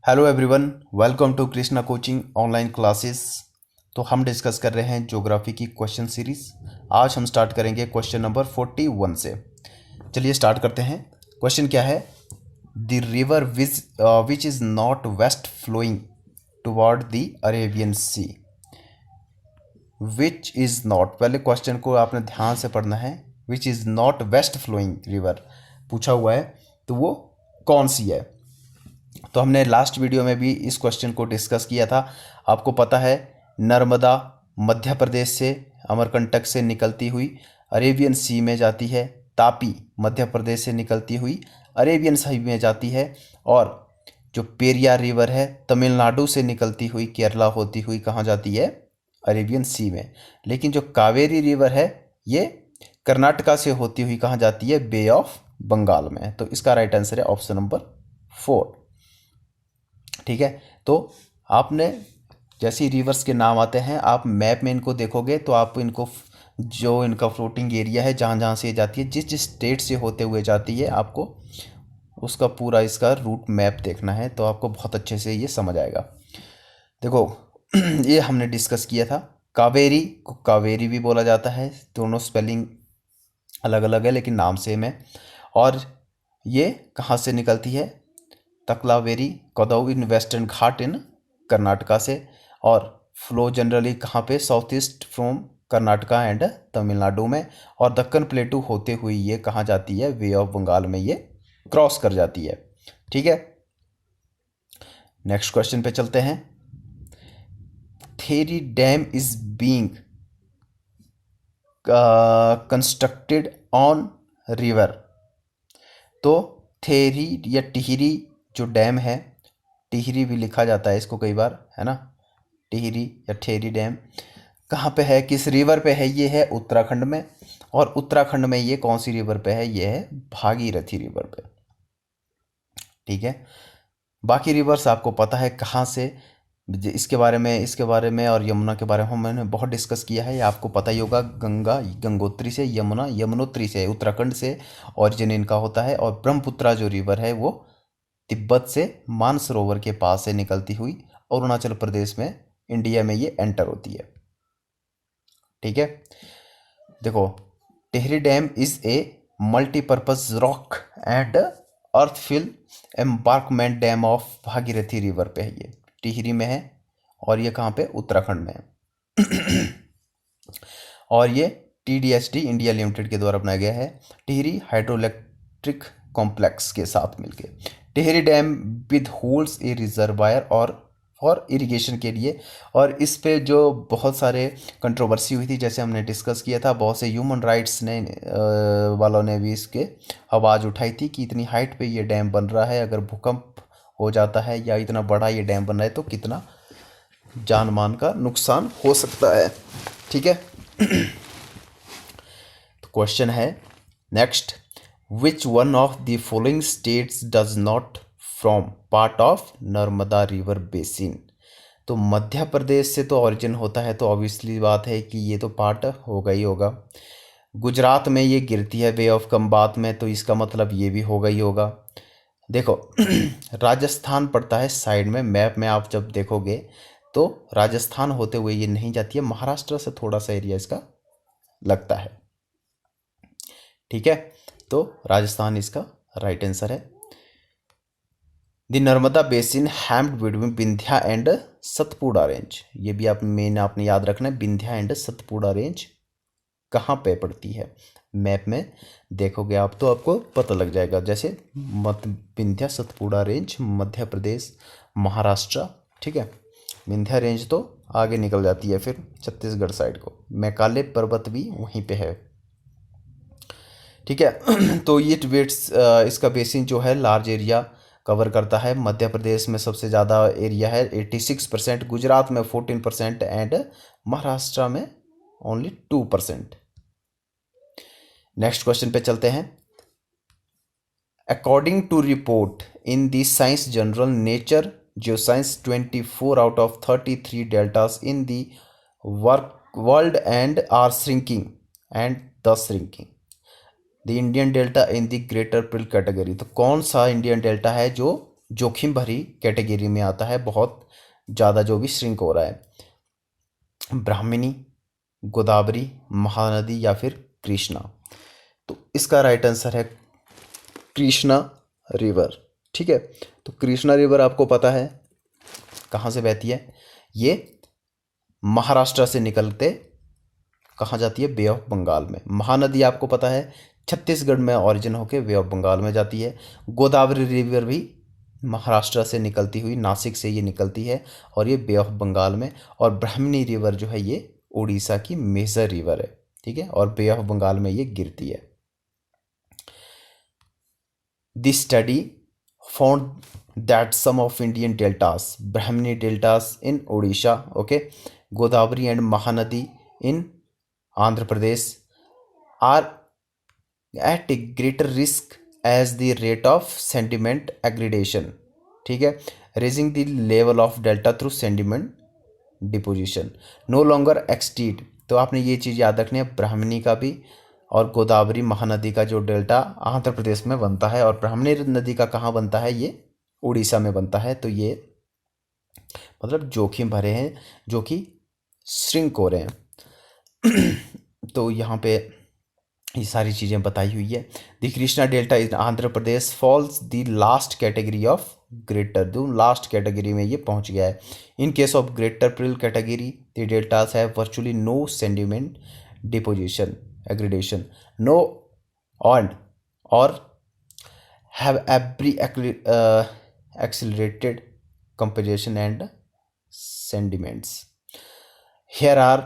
Hello everyone, welcome to Krishna coaching online classes. तो हम discuss कर रहे हैं ज्योग्राफी की क्वेश्चन सीरीज। आज हम स्टार्ट करेंगे क्वेश्चन नंबर 41 से। चलिए स्टार्ट करते हैं। क्वेश्चन क्या है? The river which is not west flowing toward the Arabian sea. Which is not, पहले क्वेश्चन को आपने ध्यान से पढ़ना है। Which is not west flowing river पूछा हुआ है, तो वो कौन सी है? तो हमने लास्ट वीडियो में भी इस क्वेश्चन को डिस्कस किया था। आपको पता है, नर्मदा मध्य प्रदेश से अमरकंटक से निकलती हुई अरेबियन सी में जाती है। तापी मध्य प्रदेश से निकलती हुई अरेबियन सी में जाती है। और जो पेरियार रिवर है तमिलनाडु से निकलती हुई केरला होती हुई कहाँ जाती है? अरेबियन सी में। लेकिन जो कावेरी रिवर है ये कर्नाटका से होती हुई कहाँ जाती है? बे ऑफ बंगाल में। तो इसका राइट आंसर है ऑप्शन नंबर 4। ठीक है। तो आपने जैसे ही रिवर्स के नाम आते हैं, आप मैप में इनको देखोगे तो आप इनको जो इनका फ्लोटिंग एरिया है जहाँ जहाँ से ये जाती है, जिस जिस स्टेट से होते हुए जाती है, आपको उसका पूरा इसका रूट मैप देखना है, तो आपको बहुत अच्छे से ये समझ आएगा। देखो ये हमने डिस्कस किया था। कावेरी को कावेरी भी बोला जाता है, दोनों स्पेलिंग अलग अलग है लेकिन नाम सेम है। और ये कहाँ से निकलती है? तकलावेरी कोदाउ इन वेस्टर्न घाट इन कर्नाटका से। और फ्लो जनरली कहाँ पे? South east from Karnataka and Tamil Nadu में। और दक्कन प्लेटू होते हुए ये कहाँ जाती है? वे ऑफ बंगाल में ये क्रॉस कर जाती है। ठीक है, नेक्स्ट क्वेश्चन पे चलते हैं। Theory dam is being constructed on river. तो थेरी या टिहरी जो डैम है, टिहरी भी लिखा जाता है इसको कई बार, है ना? टिहरी या ठेरी डैम कहाँ पे है, किस रिवर पे है? ये है उत्तराखंड में। और उत्तराखंड में ये कौन सी रिवर पे है? ये है भागीरथी रिवर पे। ठीक है, बाकी रिवर्स आपको पता है कहाँ से। इसके बारे में और यमुना के बारे में मैंने बहुत डिस्कस किया है, ये आपको पता ही होगा। गंगा गंगोत्री से, यमुना यमुनोत्री से, उत्तराखंड से ओरिजिन इनका होता है। और ब्रह्मपुत्रा जो रिवर है वो तिब्बत से मानसरोवर के पास से निकलती हुई अरुणाचल प्रदेश में, इंडिया में ये एंटर होती है। ठीक है, देखो, Tehri dam is a multipurpose rock and earthfill embankment dam of Bhagirathi river पे है। ये टिहरी में है और ये कहाँ पे? उत्तराखंड में है। और ये TDSD इंडिया लिमिटेड के द्वारा बनाया गया है, टिहरी हाइड्रोइलेक्ट्रिक कॉम्प्लेक्स के साथ मिलके। Tehri dam with holds A reservoir और फॉर इरिगेशन के लिए। और इस पे जो बहुत सारे कंट्रोवर्सी हुई थी, जैसे हमने डिस्कस किया था, बहुत से ह्यूमन राइट्स ने वालों ने भी इसके आवाज़ उठाई थी कि इतनी हाइट पे ये डैम बन रहा है, अगर भूकंप हो जाता है या इतना बड़ा ये डैम बन रहा है तो कितना जान मान का नुकसान हो सकता है। ठीक है, तो क्वेश्चन है next, which one of the following states does not from part of Narmada river basin. तो मध्य प्रदेश से तो ओरिजिन होता है, तो ऑब्वियसली बात है कि ये तो पार्ट होगा ही होगा। गुजरात में ये गिरती है बे ऑफ कम्बात में, तो इसका मतलब ये भी होगा ही होगा। देखो राजस्थान पड़ता है साइड में, मैप में आप जब देखोगे तो राजस्थान होते हुए ये नहीं जाती है, महाराष्ट्र से थोड़ा सा एरिया इसका लगता है। ठीक है, तो राजस्थान इसका राइट आंसर है। The Narmada basin hemmed between Vindhya and Satpura range, ये भी आप मेन आपने याद रखना है। विंध्या एंड सतपुड़ा रेंज कहाँ पे पड़ती है? मैप में देखोगे आप तो आपको पता लग जाएगा। जैसे विंध्या सतपुड़ा रेंज मध्य प्रदेश, महाराष्ट्र। ठीक है, विंध्या रेंज तो आगे निकल जाती है फिर छत्तीसगढ़ साइड को। मैकाले पर्वत भी वहीं पे है। ठीक है, तो ये टिबेट्स इसका बेसिन जो है लार्ज एरिया कवर करता है। मध्य प्रदेश में सबसे ज़्यादा एरिया है 86%, गुजरात में 14% एंड महाराष्ट्र में ओनली 2%। नेक्स्ट क्वेश्चन पे चलते हैं। According to report in the science journal nature geoscience, 24 out of 33 deltas in the world and are shrinking and the shrinking the Indian delta in the greater peril category. तो कौन सा Indian delta है जो जोखिम भरी category में आता है, बहुत ज़्यादा जो भी श्रिंक हो रहा है। ब्राह्मणी, गोदावरी, महानदी या फिर कृष्णा। तो इसका राइट आंसर है कृष्णा रिवर। ठीक है, तो कृष्णा रिवर आपको पता है कहाँ से बहती है? ये महाराष्ट्र से निकलते कहाँ जाती है? बे ऑफ बंगाल में। महानदी आपको पता है छत्तीसगढ़ में ऑरिजिन होके बे ऑफ बंगाल में जाती है। गोदावरी रिवर भी महाराष्ट्र से निकलती हुई नासिक से ये निकलती है और ये बे ऑफ बंगाल में। और ब्राह्मणी रिवर जो है ये उड़ीसा की मेजर रिवर है। ठीक है, और बे ऑफ बंगाल में ये गिरती है। This study found that some of Indian deltas, Brahmani deltas in Odisha, okay, Godavari and Mahanadi in Andhra Pradesh are at a greater risk as the rate of sediment aggradation. ठीक है, raising the level of delta through sediment deposition no longer exceed. तो आपने ये चीज़ याद रखनी है, ब्राह्मणी का भी और गोदावरी महानदी का जो डेल्टा आंध्र प्रदेश में बनता है और ब्राह्मणी नदी का कहाँ बनता है? ये उड़ीसा में बनता है। तो ये मतलब जोखिम भरे हैं जो कि श्रिंक हो रहे हैं। तो यहाँ पे ये सारी चीज़ें बताई हुई है। The Krishna delta in Andhra Pradesh falls the last category of greater, जो लास्ट कैटेगरी में ये पहुंच गया है। In case of greater peril category the deltas have virtually no sediment deposition aggradation no on और have every accelerated composition and sediments. Here are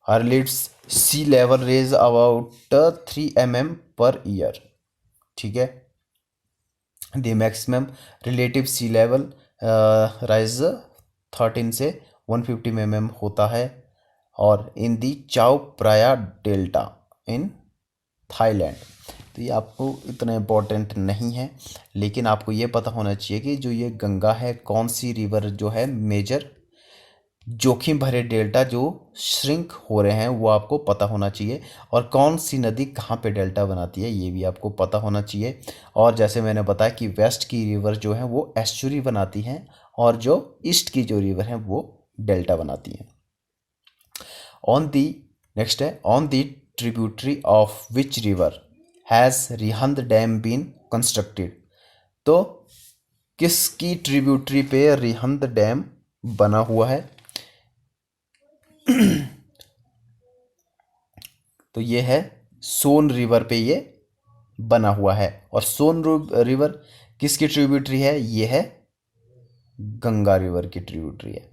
Arlit's sea level raise about 3 mm per year. ठीक है, the maximum relative sea level rise 13 से 150 mm होता है। और इन दी चाओ प्राया delta in Thailand. तो ये आपको इतना इम्पोर्टेंट नहीं है, लेकिन आपको ये पता होना चाहिए कि जो ये गंगा है कौन सी रिवर जो है मेजर जोखिम भरे डेल्टा जो श्रिंक हो रहे हैं वो आपको पता होना चाहिए, और कौन सी नदी कहाँ पे डेल्टा बनाती है ये भी आपको पता होना चाहिए। और जैसे मैंने बताया कि वेस्ट की रिवर जो है वो एस्चुरी बनाती हैं और जो ईस्ट की जो रिवर है वो डेल्टा बनाती हैं। ऑन दी नेक्स्ट है on the tributary of which river has Rihand dam been constructed. तो किसकी ट्रिब्यूटरी पे रिहंद डैम बना हुआ है? तो ये है सोन रिवर पे ये बना हुआ है। और सोन रिवर किसकी ट्रिब्यूटरी है? ये है गंगा रिवर की ट्रिब्यूटरी है।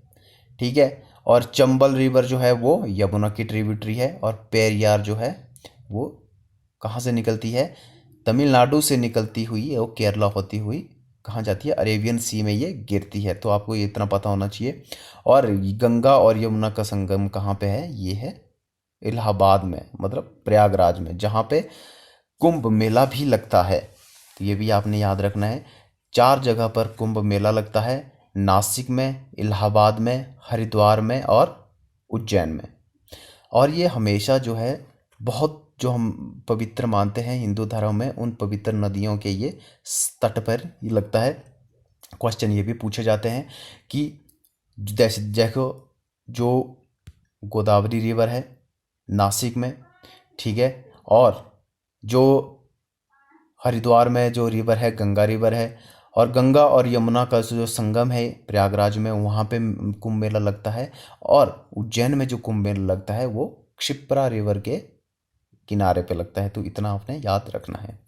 ठीक है, और चंबल रिवर जो है वो यमुना की ट्रिब्यूटरी है। और पेरियार जो है वो कहाँ से निकलती है? तमिलनाडु से निकलती हुई वो केरला होती हुई कहाँ जाती है? अरेबियन सी में ये गिरती है। तो आपको ये इतना पता होना चाहिए। और गंगा और यमुना का संगम कहाँ पे है? ये है इलाहाबाद में, मतलब प्रयागराज में, जहाँ पे कुंभ मेला भी लगता है। तो ये भी आपने याद रखना है। 4 जगह पर कुंभ मेला लगता है, नासिक में, इलाहाबाद में, हरिद्वार में और उज्जैन में। और ये हमेशा जो है बहुत जो हम पवित्र मानते हैं हिंदू धर्म में, उन पवित्र नदियों के ये तट पर ये लगता है। क्वेश्चन ये भी पूछे जाते हैं कि जैसे देखो जो गोदावरी रिवर है नासिक में, ठीक है, और जो हरिद्वार में जो रिवर है गंगा रिवर है, और गंगा और यमुना का जो संगम है प्रयागराज में वहाँ पे कुंभ मेला लगता है। और उज्जैन में जो कुंभ मेला लगता है वो क्षिप्रा रिवर के किनारे पे लगता है। तो इतना आपने याद रखना है।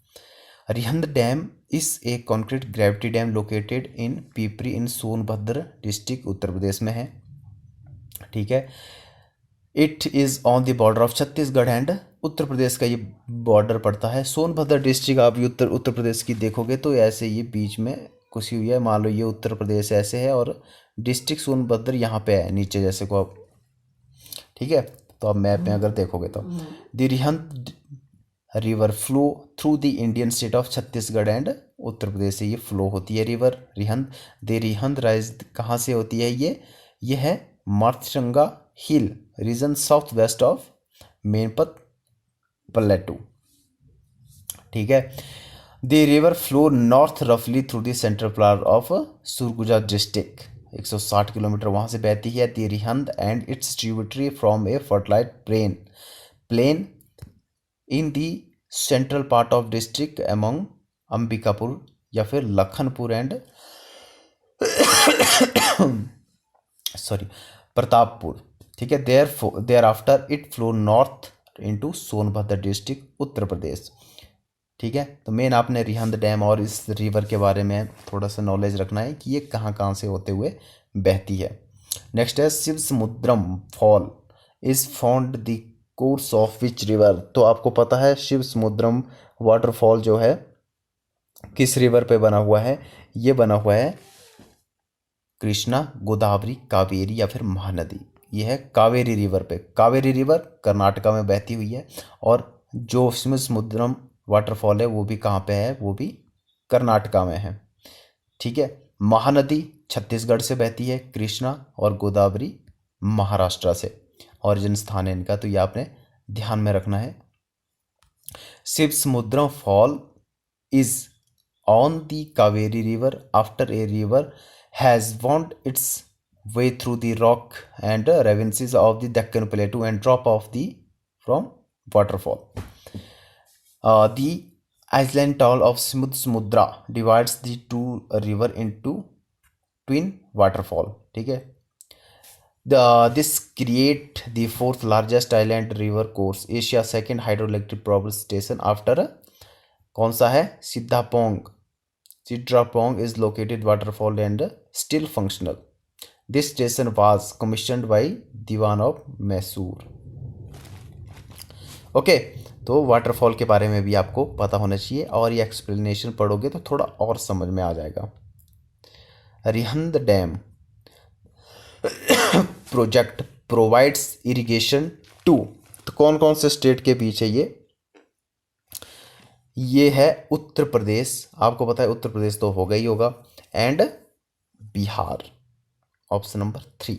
रिहंद डैम इस एक concrete gravity dam located in Pipri in Sonbhadra district Uttar Pradesh में है। ठीक है, it is on the border of Chhattisgarh and Uttar Pradesh का ये बॉर्डर पड़ता है। सोनभद्र डिस्ट्रिक्ट आप उत्तर प्रदेश की देखोगे तो ऐसे ये बीच में कुछ हुई है। मान लो ये उत्तर प्रदेश ऐसे है और डिस्ट्रिक्ट सोनभद्र यहाँ पे है नीचे जैसे को आप, ठीक है। तो आप मैप में अगर देखोगे तो the Rihand river flow through the Indian state of Chhattisgarh and Uttar Pradesh से ये फ्लो होती है river Rihand. The Rihand rise कहाँ से होती है? ये है Martanga hill region south west of Mainpat plateau. ठीक है, द रिवर फ्लो नॉर्थ रफली through the central part of Surguja district, 160 kilometre वहाँ से बहती है। The Rihand and its tributary from a fertilise plane in the central part of district among Ambikapur या फिर Lakhanpur and sorry Pratappur, ठीक है। Thereafter it flow north into Sonbhadra district Uttar Pradesh, ठीक है। तो मेन आपने रिहंद डैम और इस रिवर के बारे में थोड़ा सा नॉलेज रखना है कि ये कहाँ कहाँ से होते हुए बहती है। नेक्स्ट है Shiv Samudram fall is found the course of which river. तो आपको पता है शिव समुद्रम वाटरफॉल जो है किस रिवर पे बना हुआ है, ये बना हुआ है कृष्णा, गोदावरी, कावेरी या फिर महानदी। ये है कावेरी रिवर पे। कावेरी रिवर कर्नाटका में बहती हुई है और जो शिव समुद्रम वाटरफॉल है वो भी कहाँ पे है, वो भी कर्नाटका में है, ठीक है। महानदी छत्तीसगढ़ से बहती है, कृष्णा और गोदावरी महाराष्ट्र से ऑरिजिन स्थान है इनका, तो ये आपने ध्यान में रखना है। Shiv Samudram fall is on the Kaveri river after a river has wound its way through the rock and ravinces of the Deccan Plateau and drop off the from waterfall. The island town of Samudra divides the two river into twin waterfall, ठीक है। This create the fourth largest island river course, Asia second hydroelectric power station after कौन सा है, सिद्धापोंग। Sidrapong is located waterfall and still functional. This station was commissioned by Diwan of Mysore. Okay, तो waterfall के बारे में भी आपको पता होना चाहिए और ये एक्सप्लेनेशन पढ़ोगे तो थोड़ा और समझ में आ जाएगा। Rihand dam project provides irrigation to, तो कौन कौन से स्टेट के बीच है ये है उत्तर प्रदेश, आपको पता है उत्तर प्रदेश तो होगा ही होगा, एंड बिहार, ऑप्शन नंबर 3।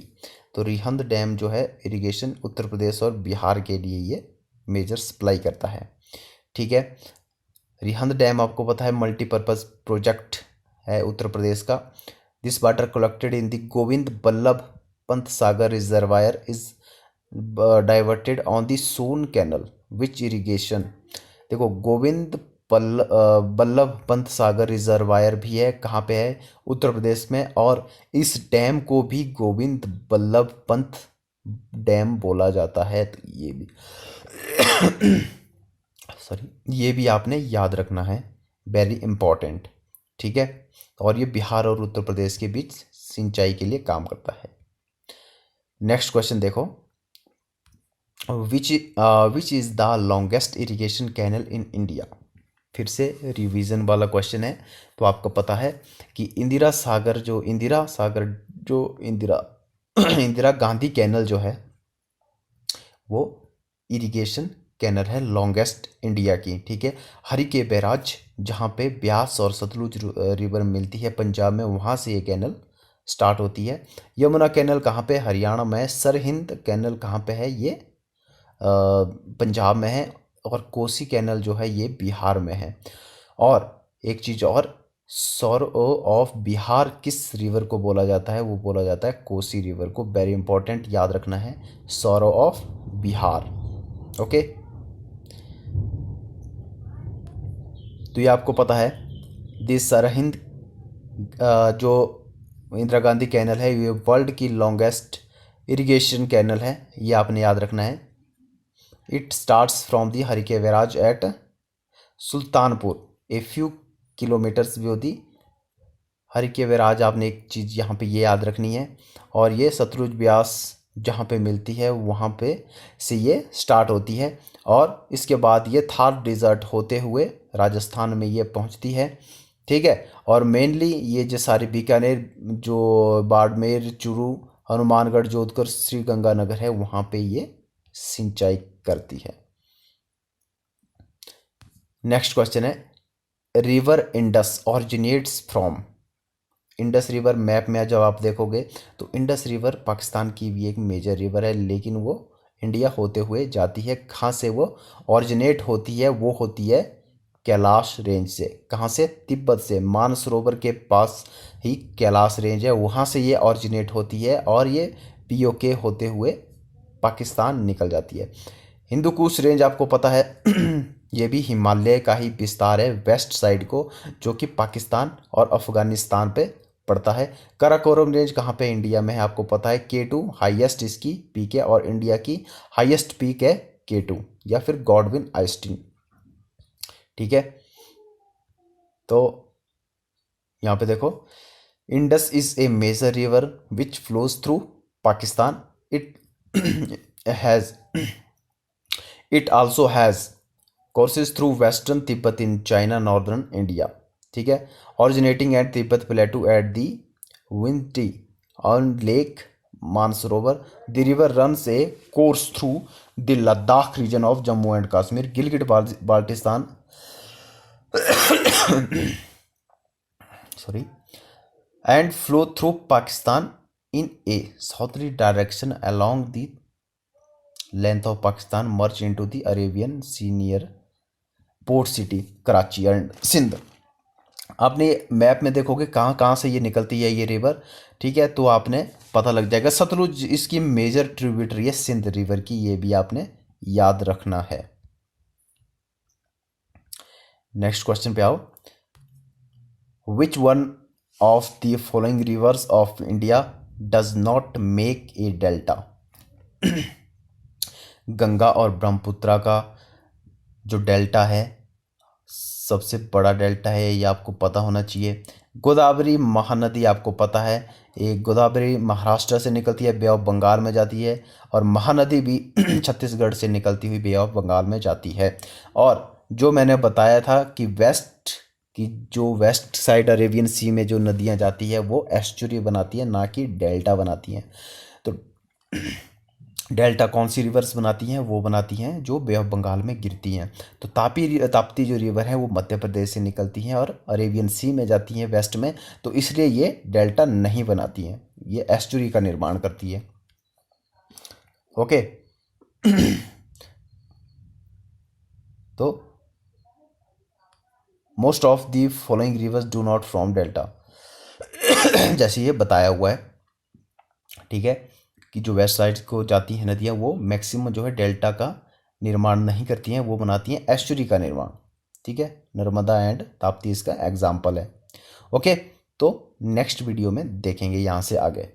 तो रिहंद डैम जो है इरिगेशन उत्तर प्रदेश और बिहार के लिए ये मेजर सप्लाई करता है, ठीक है। रिहंद डैम आपको पता है मल्टीपर्पज़ प्रोजेक्ट है उत्तर प्रदेश का। This water collected in the Govind Ballabh Pant Sagar reservoir is diverted on the Son canal which irrigation. देखो गोविंद बल्लभ पंत सागर रिजर्वायर भी है, कहाँ पे है, उत्तर प्रदेश में, और इस डैम को भी गोविंद बल्लभ पंत डैम बोला जाता है। तो ये भी ये भी आपने याद रखना है, वेरी इंपॉर्टेंट, ठीक है। और ये बिहार और उत्तर प्रदेश के बीच सिंचाई के लिए काम करता है। नेक्स्ट क्वेश्चन देखो, which is the longest irrigation canal in India. फिर से रिवीजन वाला क्वेश्चन है। तो आपको पता है कि इंदिरा गांधी कैनल जो है वो इरिगेशन कैनल है लॉन्गेस्ट इंडिया की, ठीक है। हरिके बैराज जहाँ पे ब्यास और सतलुज रिवर मिलती है पंजाब में, वहाँ से ये कैनल स्टार्ट होती है। यमुना कैनल कहाँ पे, हरियाणा में। सरहिंद कैनल कहाँ पे है, ये पंजाब में है। और कोसी कैनल जो है ये बिहार में है। और एक चीज़ और, सौर ऑफ बिहार किस रिवर को बोला जाता है, वो बोला जाता है कोसी रिवर को। वेरी इंपॉर्टेंट, याद रखना है, सौर ऑफ बिहार, ओके। तो ये आपको पता है दिस सरहिंद जो इंदिरा गांधी कैनल है ये वर्ल्ड की लॉन्गेस्ट इरिगेशन कैनल है, ये आपने याद रखना है। It starts from the Harike barrage at Sultanpur a few kilometres view the. Harike barrage आपने एक चीज़ यहाँ पे ये याद रखनी है, और ये सतलुज ब्यास जहाँ पे मिलती है वहाँ पे से ये स्टार्ट होती है, और इसके बाद ये थार डिज़र्ट होते हुए राजस्थान में ये पहुँचती है, ठीक है। और मेनली ये जो सारी बीकानेर, जो बाड़मेर, चूरू, हनुमानगढ़, जोधपुर, श्रीगंगानगर है, वहाँ पे ये सिंचाई करती है। नेक्स्ट क्वेश्चन है, river Indus originates from. Indus river map में जब आप देखोगे तो इंडस रिवर पाकिस्तान की भी एक मेजर रिवर है, लेकिन वो इंडिया होते हुए जाती है। कहाँ से वो ऑरिजिनेट होती है, वो होती है कैलाश रेंज से। कहाँ से? तिब्बत से। मानसरोवर के पास ही कैलाश रेंज है, वहाँ से ये ऑरिजिनेट होती है और ये पीओके होते हुए पाकिस्तान निकल जाती है। हिंदू कुश रेंज आपको पता है ये भी हिमालय का ही विस्तार है वेस्ट साइड को, जो कि पाकिस्तान और अफगानिस्तान पे पड़ता है। काराकोरम रेंज कहाँ पे? इंडिया में है, आपको पता है। K2 हाईएस्ट इसकी पीक है और इंडिया की हाईएस्ट पीक है K2 या फिर गॉडविन आइस्टीन। ठीक है, तो यहाँ पे देखो, Indus is a major river which flows through Pakistan. It has it also has courses through western Tibet in China, northern India. ठीक है, originating at Tibet plateau at the Winti on Lake Mansarovar. The river runs a course through the Ladakh region of Jammu and Kashmir, Gilgit Baltistan, sorry, and flow through Pakistan in a southerly direction along the length of Pakistan, merge into the Arabian Sea near port city Karachi and Sindh. आपने map में देखोगे कहाँ कहाँ से ये निकलती है ये रिवर, ठीक है, तो आपने पता लग जाएगा। सतलुज इसकी मेजर ट्रिब्यूटरी है सिंध रिवर की, ये भी आपने याद रखना है। नेक्स्ट क्वेश्चन पे आओ। Which one of the following rivers of India does not make a delta? Ganga और ब्रह्मपुत्रा का जो डेल्टा है, सबसे बड़ा डेल्टा है, ये आपको पता होना चाहिए। गोदावरी महानदी आपको पता है, एक गोदावरी महाराष्ट्र से निकलती है, बे ऑफ बंगाल में जाती है, और महानदी भी छत्तीसगढ़ से निकलती हुई बे ऑफ बंगाल में जाती है। और जो मैंने बताया था कि वेस्ट साइड अरेबियन सी में जो नदियाँ जाती है वो एस्चुरी बनाती है, ना कि डेल्टा बनाती हैं। तो डेल्टा कौन सी रिवर्स बनाती हैं? वो बनाती हैं जो बे ऑफ बंगाल में गिरती हैं। तो ताप्ती जो रिवर है वो मध्य प्रदेश से निकलती हैं और अरेबियन सी में जाती हैं वेस्ट में, तो इसलिए ये डेल्टा नहीं बनाती हैं, ये एस्चुरी का निर्माण करती है। ओके तो most of the following rivers do not from delta, जैसे ये बताया हुआ है, ठीक है, कि जो वेस्ट साइड को जाती हैं नदियाँ वो मैक्सिमम जो है डेल्टा का निर्माण नहीं करती हैं, वो बनाती हैं एस्चुरी का निर्माण। ठीक है, नर्मदा एंड ताप्ती इसका एग्जाम्पल है। ओके, तो नेक्स्ट वीडियो में देखेंगे यहाँ से आगे।